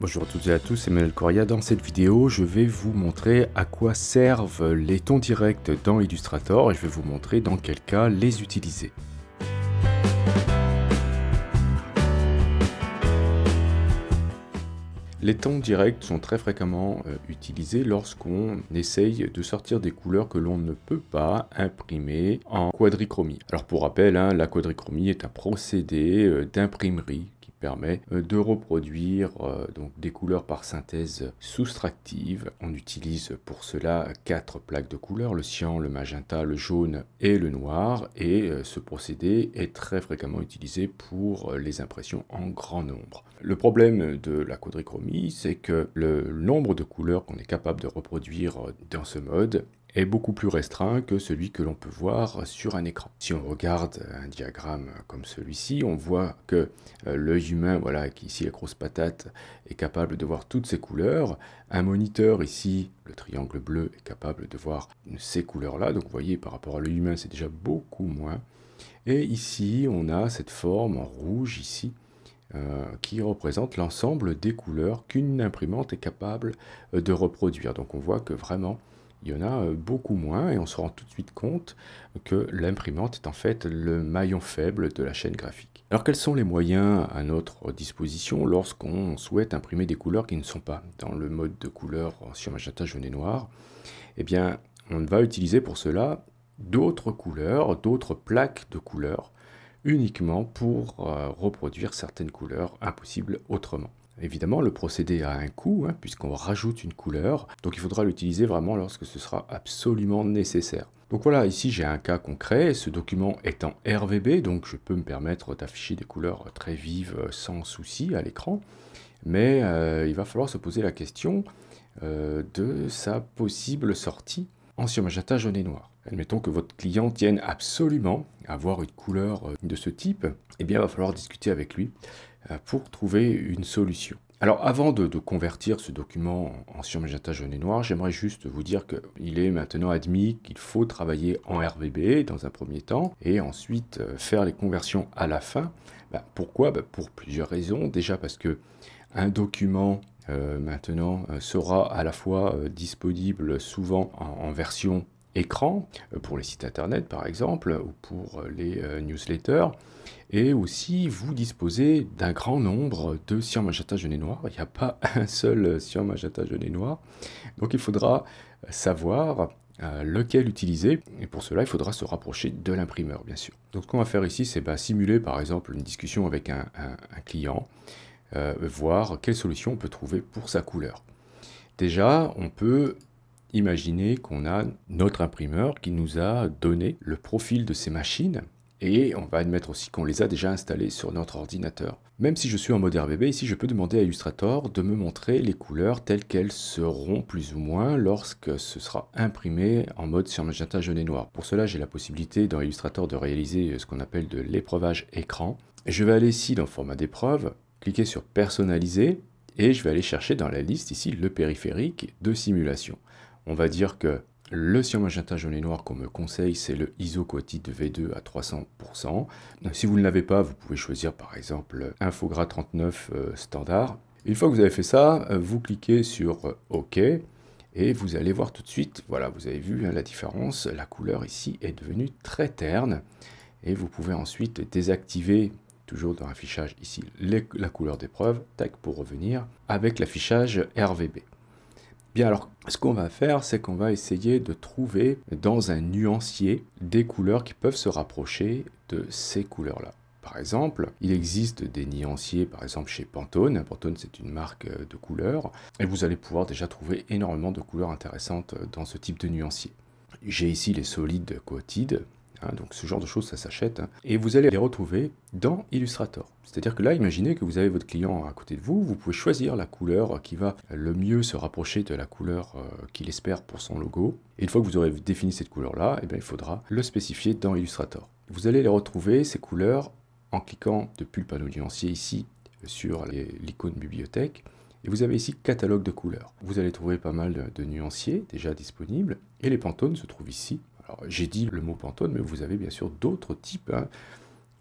Bonjour à toutes et à tous, c'est Emmanuel Coria. Dans cette vidéo, je vais vous montrer à quoi servent les tons directs dans Illustrator et je vais vous montrer dans quel cas les utiliser. Les tons directs sont très fréquemment utilisés lorsqu'on essaye de sortir des couleurs que l'on ne peut pas imprimer en quadrichromie. Alors pour rappel, la quadrichromie est un procédé d'imprimerie qui permet de reproduire donc des couleurs par synthèse soustractive. On utilise pour cela 4 plaques de couleurs, le cyan, le magenta, le jaune et le noir, et ce procédé est très fréquemment utilisé pour les impressions en grand nombre. Le problème de la quadrichromie, c'est que le nombre de couleurs qu'on est capable de reproduire dans ce mode est beaucoup plus restreint que celui que l'on peut voir sur un écran. Si on regarde un diagramme comme celui-ci, on voit que l'œil humain, voilà, qui ici la grosse patate, est capable de voir toutes ces couleurs. Un moniteur ici, le triangle bleu, est capable de voir ces couleurs-là. Donc vous voyez, par rapport à l'œil humain, c'est déjà beaucoup moins. Et ici, on a cette forme en rouge ici, qui représente l'ensemble des couleurs qu'une imprimante est capable de reproduire. Donc on voit que vraiment, il y en a beaucoup moins et on se rend tout de suite compte que l'imprimante est en fait le maillon faible de la chaîne graphique. Alors quels sont les moyens à notre disposition lorsqu'on souhaite imprimer des couleurs qui ne sont pas dans le mode de couleur cyan, magenta, jaune et noir? Eh bien, on va utiliser pour cela d'autres couleurs, d'autres plaques de couleurs, uniquement pour reproduire certaines couleurs impossibles autrement. Évidemment, le procédé a un coût, puisqu'on rajoute une couleur, donc il faudra l'utiliser vraiment lorsque ce sera absolument nécessaire. Donc voilà, ici j'ai un cas concret, ce document est en RVB, donc je peux me permettre d'afficher des couleurs très vives sans souci à l'écran, mais il va falloir se poser la question de sa possible sortie en cyan, magenta, jaune et noir. Admettons que votre client tienne absolument à avoir une couleur de ce type, eh bien il va falloir discuter avec lui pour trouver une solution. Alors avant de convertir ce document en cyan, magenta, jaune et noir, j'aimerais juste vous dire qu'il est maintenant admis qu'il faut travailler en RVB dans un premier temps et ensuite faire les conversions à la fin. Pourquoi? Pour plusieurs raisons. Déjà parce que un document maintenant sera à la fois disponible souvent en version écran, pour les sites internet par exemple, ou pour les newsletters, et aussi vous disposez d'un grand nombre de cyan, magenta, jaune et noir. Il n'y a pas un seul cyan, magenta, jaune et noir, donc il faudra savoir lequel utiliser, et pour cela il faudra se rapprocher de l'imprimeur bien sûr. Donc ce qu'on va faire ici, c'est simuler par exemple une discussion avec un client, voir quelle solution on peut trouver pour sa couleur. Déjà, on peut imaginer qu'on a notre imprimeur qui nous a donné le profil de ces machines et on va admettre aussi qu'on les a déjà installées sur notre ordinateur. Même si je suis en mode RVB, ici je peux demander à Illustrator de me montrer les couleurs telles qu'elles seront plus ou moins lorsque ce sera imprimé en mode cyan, magenta, jaune et noir. Pour cela, j'ai la possibilité dans Illustrator de réaliser ce qu'on appelle de l'épreuvage écran. Je vais aller ici dans le format d'épreuve, cliquer sur personnaliser et je vais aller chercher dans la liste ici le périphérique de simulation. On va dire que le cyan, magenta, jaune et noir qu'on me conseille, c'est le ISO quotide V2 à 300%. Si vous ne l'avez pas, vous pouvez choisir par exemple Infogras 39 standard. Une fois que vous avez fait ça, vous cliquez sur OK et vous allez voir tout de suite, voilà, vous avez vu la différence, la couleur ici est devenue très terne et vous pouvez ensuite désactiver, toujours dans l'affichage ici, la couleur d'épreuve, tac, pour revenir avec l'affichage RVB. Bien alors, ce qu'on va faire, c'est qu'on va essayer de trouver dans un nuancier des couleurs qui peuvent se rapprocher de ces couleurs-là. Par exemple, il existe des nuanciers, par exemple chez Pantone. Pantone, c'est une marque de couleurs, et vous allez pouvoir déjà trouver énormément de couleurs intéressantes dans ce type de nuancier. J'ai ici les solides quotides. Donc ce genre de choses, ça s'achète. Et vous allez les retrouver dans Illustrator. C'est-à-dire que là, imaginez que vous avez votre client à côté de vous, vous pouvez choisir la couleur qui va le mieux se rapprocher de la couleur qu'il espère pour son logo. Et une fois que vous aurez défini cette couleur-là, il faudra le spécifier dans Illustrator. Vous allez les retrouver, ces couleurs, en cliquant depuis le panneau nuancier ici sur l'icône bibliothèque. Et vous avez ici catalogue de couleurs. Vous allez trouver pas mal de nuanciers déjà disponibles. Et les Pantone se trouvent ici. Alors, j'ai dit le mot Pantone, mais vous avez bien sûr d'autres types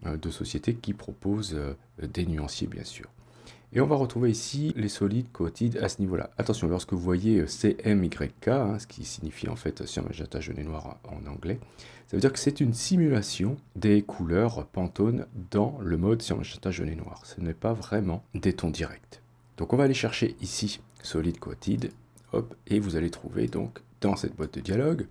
de sociétés qui proposent des nuanciers, bien sûr. Et on va retrouver ici les solides coated à ce niveau-là. Attention, lorsque vous voyez CMYK, hein, ce qui signifie en fait cyan, magenta, jaune et noir en anglais, ça veut dire que c'est une simulation des couleurs Pantone dans le mode cyan, magenta, jaune et noir. Ce n'est pas vraiment des tons directs. Donc on va aller chercher ici solid coated, hop, et vous allez trouver donc dans cette boîte de dialogue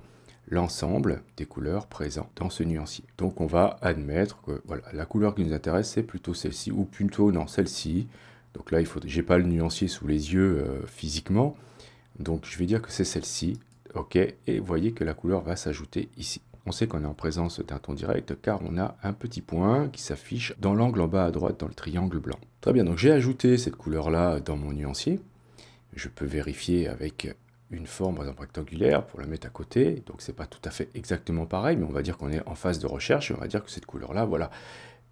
l'ensemble des couleurs présentes dans ce nuancier. Donc on va admettre que voilà, la couleur qui nous intéresse c'est plutôt celle-ci, ou plutôt non, celle-ci. Donc là, j'ai pas le nuancier sous les yeux physiquement, donc je vais dire que c'est celle-ci, ok, et vous voyez que la couleur va s'ajouter ici. On sait qu'on est en présence d'un ton direct car on a un petit point qui s'affiche dans l'angle en bas à droite dans le triangle blanc. Très bien, donc j'ai ajouté cette couleur-là dans mon nuancier. Je peux vérifier avec une forme par exemple rectangulaire pour la mettre à côté, donc c'est pas tout à fait exactement pareil, mais on va dire qu'on est en phase de recherche et on va dire que cette couleur-là, voilà,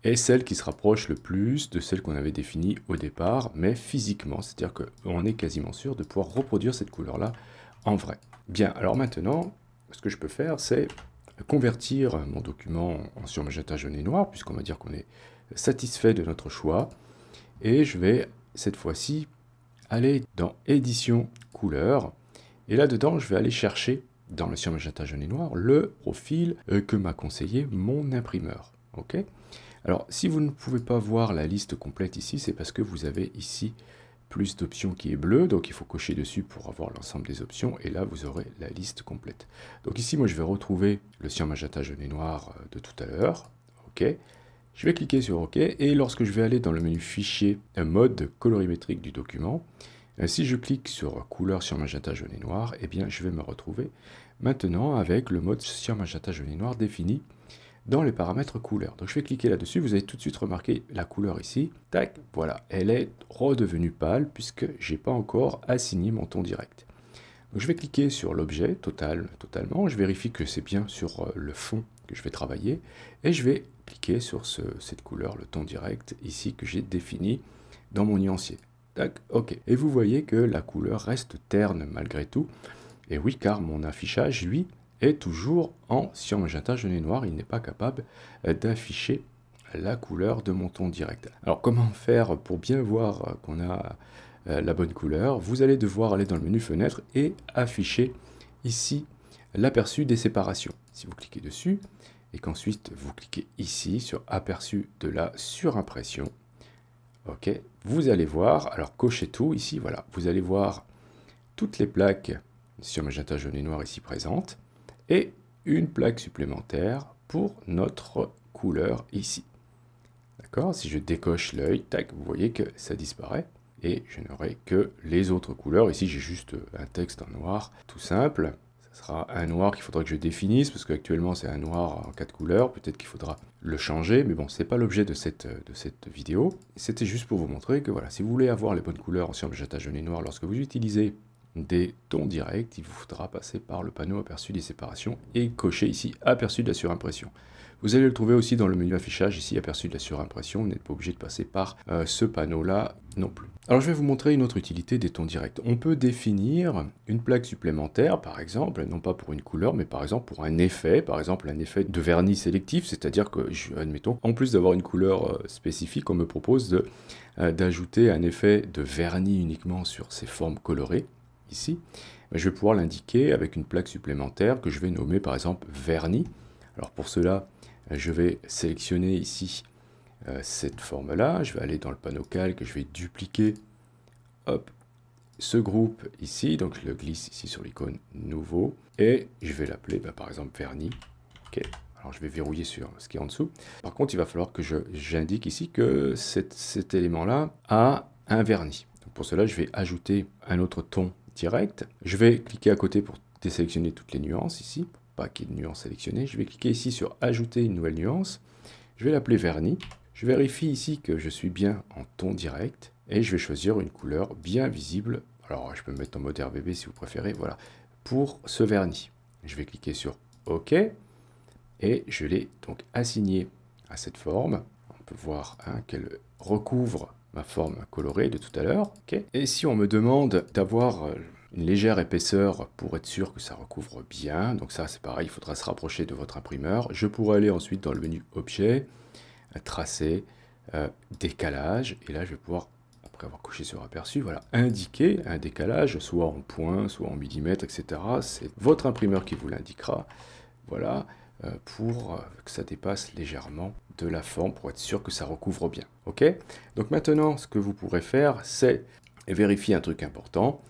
est celle qui se rapproche le plus de celle qu'on avait définie au départ, mais physiquement, c'est-à-dire qu'on est quasiment sûr de pouvoir reproduire cette couleur-là en vrai. Bien, alors maintenant, ce que je peux faire, c'est convertir mon document en cyan, magenta, jaune et noir, puisqu'on va dire qu'on est satisfait de notre choix, et je vais cette fois-ci aller dans édition couleur, et là-dedans, je vais aller chercher dans le cyan, magenta, jaune et noir le profil que m'a conseillé mon imprimeur. Ok ? Alors, si vous ne pouvez pas voir la liste complète ici, c'est parce que vous avez ici plus d'options qui est bleu, donc il faut cocher dessus pour avoir l'ensemble des options, et là, vous aurez la liste complète. Donc ici, moi, je vais retrouver le cyan, magenta, jaune et noir de tout à l'heure. OK. Je vais cliquer sur OK, et lorsque je vais aller dans le menu Fichier, mode colorimétrique du document, si je clique sur couleur cyan, magenta, jaune et noir, eh bien, je vais me retrouver maintenant avec le mode cyan, magenta, jaune et noir défini dans les paramètres couleur. Donc je vais cliquer là-dessus, vous allez tout de suite remarquer la couleur ici. Tac, voilà, elle est redevenue pâle puisque j'ai pas encore assigné mon ton direct. Donc je vais cliquer sur l'objet totalement, je vérifie que c'est bien sur le fond que je vais travailler et je vais cliquer sur cette couleur, le ton direct ici que j'ai défini dans mon nuancier. Tac, ok. Et vous voyez que la couleur reste terne malgré tout. Et oui, car mon affichage, lui, est toujours en cyan, magenta, jaune et noir. Il n'est pas capable d'afficher la couleur de mon ton direct. Alors, comment faire pour bien voir qu'on a la bonne couleur? Vous allez devoir aller dans le menu fenêtre et afficher ici l'aperçu des séparations. Si vous cliquez dessus et qu'ensuite vous cliquez ici sur aperçu de la surimpression, ok, vous allez voir, alors cochez tout ici, voilà, vous allez voir toutes les plaques cyan, magenta, jaune et noir ici présentes, et une plaque supplémentaire pour notre couleur ici. D'accord? Si je décoche l'œil, tac, vous voyez que ça disparaît, et je n'aurai que les autres couleurs. Ici, j'ai juste un texte en noir, tout simple. Ce sera un noir qu'il faudra que je définisse, parce qu'actuellement, c'est un noir en 4 couleurs. Peut-être qu'il faudra le changer, mais bon, ce n'est pas l'objet de cette vidéo. C'était juste pour vous montrer que, voilà, si vous voulez avoir les bonnes couleurs en cyan, magenta, jaune et noir lorsque vous utilisez des tons directs, il vous faudra passer par le panneau aperçu des séparations et cocher ici aperçu de la surimpression. Vous allez le trouver aussi dans le menu affichage ici aperçu de la surimpression, vous n'êtes pas obligé de passer par ce panneau là non plus. Alors je vais vous montrer une autre utilité des tons directs. On peut définir une plaque supplémentaire par exemple, non pas pour une couleur mais par exemple pour un effet, par exemple un effet de vernis sélectif, c'est-à-dire que, admettons, en plus d'avoir une couleur spécifique, on me propose d'ajouter un effet de vernis uniquement sur ces formes colorées. Ici, je vais pouvoir l'indiquer avec une plaque supplémentaire que je vais nommer par exemple vernis. Alors pour cela, je vais sélectionner ici cette forme-là, je vais aller dans le panneau calque, je vais dupliquer hop, ce groupe ici, donc je le glisse ici sur l'icône nouveau, et je vais l'appeler par exemple vernis. Ok. Alors je vais verrouiller sur ce qui est en dessous. Par contre, il va falloir que j'indique ici que cet élément-là a un vernis. Donc pour cela, je vais ajouter un autre ton direct. Je vais cliquer à côté pour désélectionner toutes les nuances ici, pour pas qu'il y ait de nuances sélectionnées. Je vais cliquer ici sur ajouter une nouvelle nuance. Je vais l'appeler vernis. Je vérifie ici que je suis bien en ton direct et je vais choisir une couleur bien visible. Alors je peux me mettre en mode RGB si vous préférez, voilà, pour ce vernis. Je vais cliquer sur OK et je l'ai donc assigné à cette forme. On peut voir qu'elle recouvre ma forme colorée de tout à l'heure. Okay. Et si on me demande d'avoir une légère épaisseur pour être sûr que ça recouvre bien, donc ça c'est pareil, il faudra se rapprocher de votre imprimeur. Je pourrais aller ensuite dans le menu Objet, Tracer, Décalage, et là je vais pouvoir après avoir coché sur aperçu, voilà, indiquer un décalage, soit en points, soit en millimètres, etc. C'est votre imprimeur qui vous l'indiquera, voilà, pour que ça dépasse légèrement de la forme, pour être sûr que ça recouvre bien. Ok? Donc maintenant, ce que vous pourrez faire, c'est vérifier un truc important.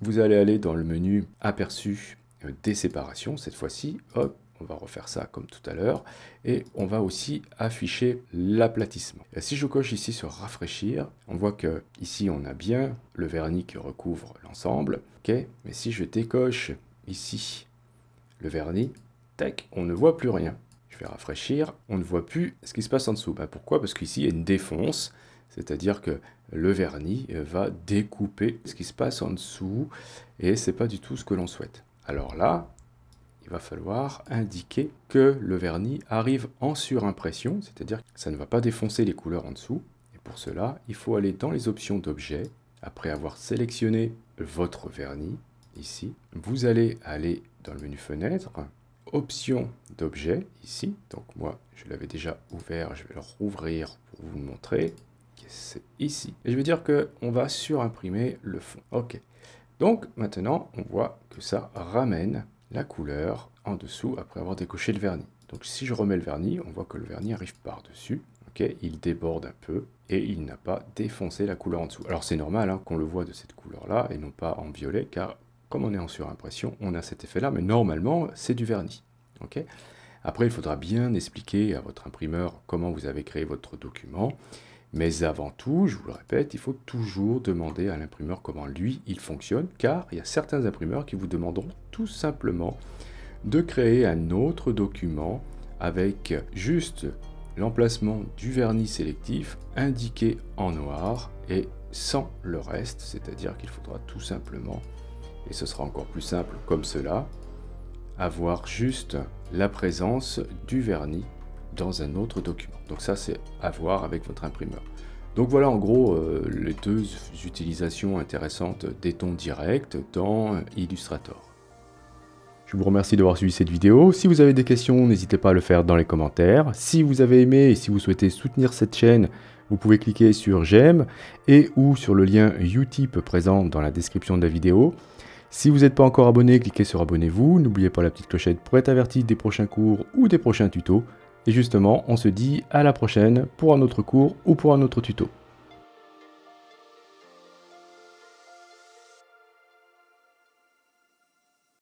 Vous allez aller dans le menu aperçu des séparations, cette fois-ci, hop, on va refaire ça comme tout à l'heure, et on va aussi afficher l'aplatissement. Si je coche ici sur rafraîchir, on voit que ici on a bien le vernis qui recouvre l'ensemble, ok, mais si je décoche ici le vernis, tac, on ne voit plus rien. Je vais rafraîchir, on ne voit plus ce qui se passe en dessous. Ben pourquoi? Parce qu'ici il y a une défonce, c'est-à-dire que le vernis va découper ce qui se passe en dessous, et c'est pas du tout ce que l'on souhaite. Alors là, il va falloir indiquer que le vernis arrive en surimpression, c'est-à-dire que ça ne va pas défoncer les couleurs en dessous. Et pour cela, il faut aller dans les options d'objet. Après avoir sélectionné votre vernis, ici, vous allez aller dans le menu fenêtre, options d'objet, ici. Donc moi, je l'avais déjà ouvert, je vais le rouvrir pour vous le montrer. C'est ici. Et je vais dire qu'on va surimprimer le fond. Ok. Donc maintenant, on voit que ça ramène la couleur en dessous après avoir décoché le vernis. Donc si je remets le vernis, on voit que le vernis arrive par-dessus. Okay, il déborde un peu et il n'a pas défoncé la couleur en dessous. Alors c'est normal hein, qu'on le voit de cette couleur-là et non pas en violet, car comme on est en surimpression, on a cet effet-là, mais normalement c'est du vernis. Okay. Après, il faudra bien expliquer à votre imprimeur comment vous avez créé votre document. Mais avant tout, je vous le répète, il faut toujours demander à l'imprimeur comment lui, il fonctionne, car il y a certains imprimeurs qui vous demanderont tout simplement de créer un autre document avec juste l'emplacement du vernis sélectif indiqué en noir et sans le reste, c'est-à-dire qu'il faudra tout simplement, et ce sera encore plus simple comme cela, avoir juste la présence du vernis dans un autre document. Donc ça, c'est à voir avec votre imprimeur. Donc voilà en gros les deux utilisations intéressantes des tons directs dans Illustrator. Je vous remercie d'avoir suivi cette vidéo. Si vous avez des questions, n'hésitez pas à le faire dans les commentaires. Si vous avez aimé et si vous souhaitez soutenir cette chaîne, vous pouvez cliquer sur j'aime et ou sur le lien Utip présent dans la description de la vidéo. Si vous n'êtes pas encore abonné, cliquez sur abonnez-vous. N'oubliez pas la petite clochette pour être averti des prochains cours ou des prochains tutos. Et justement, on se dit à la prochaine pour un autre cours ou pour un autre tuto.